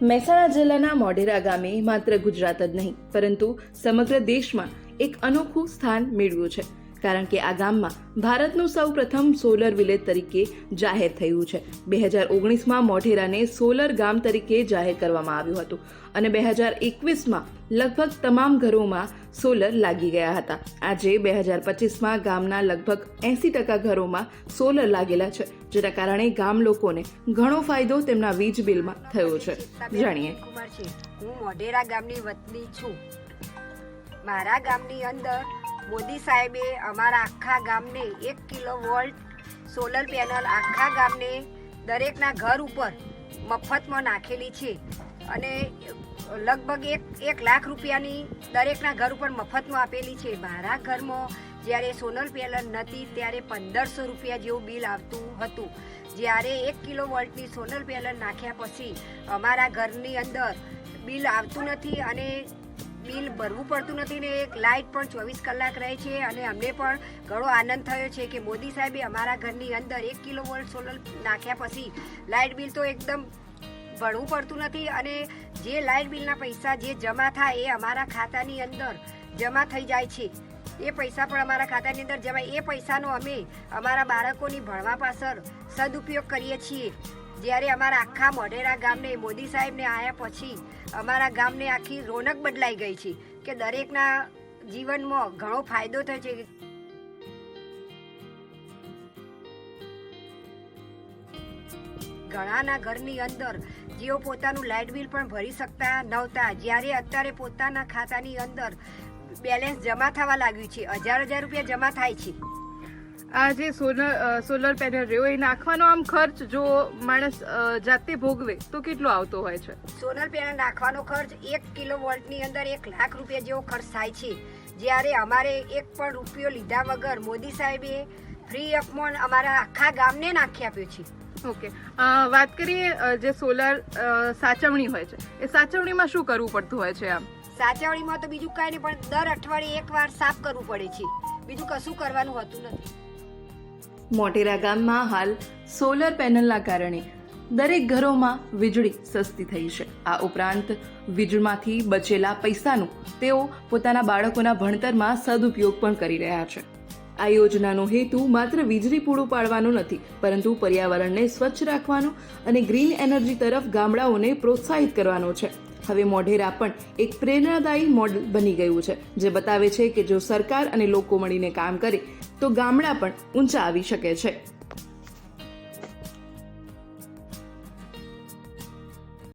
મહેસાણા જિલ્લાના મોઢેરા ગામે માત્ર ગુજરાત જ નહીં પરંતુ સમગ્ર દેશમાં એક અનોખું સ્થાન મેળવ્યું છે, કારણ કે આ ગામમાં ભારતનું સૌ પ્રથમ સોલર વિલેજ તરીકે જાહેર થયું છે. 2019માં મોઢેરાને સોલર ગામ તરીકે જાહેર કરવામાં આવ્યું હતું અને 2021માં લગભગ તમામ ઘરોમાં સોલર લાગી ગયા હતા. આજે 2025માં ગામના લગભગ 80% ઘરોમાં સોલર લાગેલા છે, જેના કારણે ગામ લોકોને ઘણો ફાયદો તેમના વીજ બિલમાં થયો છે. જાણીએ. હું મોઢેરા ગામની વતની છું. મારા ગામની અંદર મોદી સાહેબે અમારા આખા ગામને 1 કિલોવોલ્ટ સોલર પેનલ આખા ગામને દરેકના ઘર ઉપર મફતમાં નાખેલી છે અને લગભગ 1 લાખ રૂપિયાની દરેકના ઘર ઉપર મફતમાં આપેલી છે. મારા ઘરમાં જ્યારે સોલર પેનલ નહોતી ત્યારે 1500 રૂપિયા જેવું બિલ આવતું હતું. જ્યારે 1 કિલોવોલ્ટની સોલર પેનલ નાખ્યા પછી અમારા ઘરની અંદર બિલ આવતું નથી અને બિલ ભરવું પડતું નથી ને એક લાઇટ પણ 24 કલાક રહે છે અને અમને પણ ઘણો આનંદ થયો છે કે મોદી સાહેબે અમારા ઘરની અંદર 1 કિલોવોલ્ટ સોલર નાખ્યા પછી લાઇટ બિલ તો એકદમ ભરવું પડતું નથી અને જે લાઇટ બિલના પૈસા જે જમા થાય એ અમારા ખાતાની અંદર જમા થઈ જાય છે. એ પૈસા પણ અમારા ખાતાની અંદર જમા, એ પૈસાનો અમે અમારા બાળકોની ભણવા પાછળ સદુપયોગ કરીએ છીએ. જ્યારે અમારા આખા મોઢેરા ગામને મોદી સાહેબને આવ્યા પછી અમારા ગામને આખી રોનક બદલાઈ ગઈ છે કે દરેકના જીવનમાં ઘણો ફાયદો થયો છે. ઘણાના ઘરની અંદર જેઓ પોતાનું લાઇટ બિલ પણ ભરી શકતા નહોતા, જ્યારે અત્યારે પોતાના ખાતાની અંદર બેલેન્સ જમા થવા લાગ્યું છે. 1000 રૂપિયા જમા થાય છે. આ જે સોલર પેનલ રહ્યો એ નાખવાનો આમ ખર્ચ જો માણસ જાતે ભોગવે તો કેટલો આવતો હોય છે? સોલર પેનલ નાખવાનો ખર્ચ 1 કિલોવોલ્ટની અંદર 1 લાખ રૂપિયા જેવો ખર્ચ થાય છે. જ્યારે અમારે 1 પણ રૂપિયો લીધા વગર મોદી સાહેબે ફ્રી ઓફમાં અમારા આખા ગામને નાખી આપ્યો છે. ઓકે, વાત કરીએ જે સોલર સાચવણી હોય છે એ સાચવણીમાં શું કરવું પડતું હોય છે? આમ સાચવણીમાં તો બીજું કાંઈ નહીં, પણ દર અઠવાડિયે એકવાર સાફ કરવું પડે છે, બીજું કશું કરવાનું હોતું નથી. મોઢેરા ગામમાં હાલ સોલર પેનલના કારણે દરેક ઘરોમાં વીજળી સસ્તી થઈ છે. આ ઉપરાંત વીજળીમાંથી બચેલા પૈસાનું તેઓ પોતાના બાળકોના ભણતરમાં સદુપયોગ પણ કરી રહ્યા છે. આ યોજનાનો હેતુ માત્ર વીજળી પૂરું પાડવાનો નથી, પરંતુ પર્યાવરણને સ્વચ્છ રાખવાનો અને ગ્રીન એનર્જી તરફ ગામડાઓને પ્રોત્સાહિત કરવાનો છે. હવે મોઢેરા પણ એક પ્રેરણાદાયી મોડલ બની ગયું છે, જે બતાવે છે કે જો સરકાર અને લોકો મળીને કામ કરે તો ગામડા પણ ઊંચા આવી શકે છે.